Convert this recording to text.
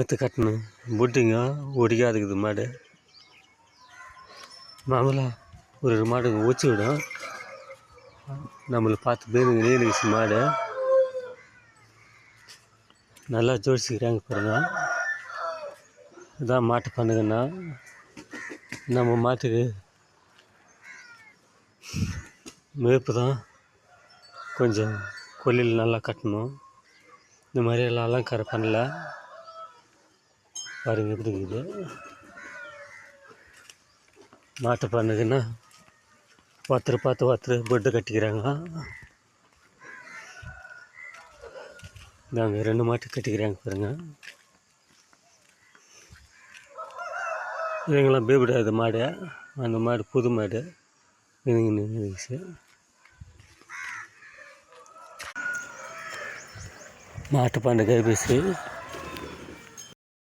கட்டணும் புட்டிங்க ஒடிக்காதுக்குது மாடு. மாமூலாக ஒரு மாடு ஊச்சி விடும், நம்மளை பார்த்து பேருங்க நீந்துச்சு மாடு. நல்லா ஜோடிச்சுக்கிறாங்க பாருங்க. இதான் மாட்டு பண்ணுங்கன்னா நம்ம மாட்டுக்கு மேய்ப்பு தான் கொஞ்சம் கொல்லில் நல்லா கட்டணும். இந்த மாதிரி எல்லாம் அலங்காரம் பண்ணல பாருங்க எப்படி இருக்குது. மாட்டு பண்ணுக்குன்னா ஒருத்தர் பார்த்து ஒருத்தர் பெட்டு கட்டிக்கிறாங்க. நாங்கள் 2 மாட்டு கட்டிக்கிறாங்க பாருங்க. இதுங்கெல்லாம் பயப்படாது மாடு. அந்த மாடு புது மாடு நின்றுச்சு. மாட்டு பண்ணை கைப்பேசி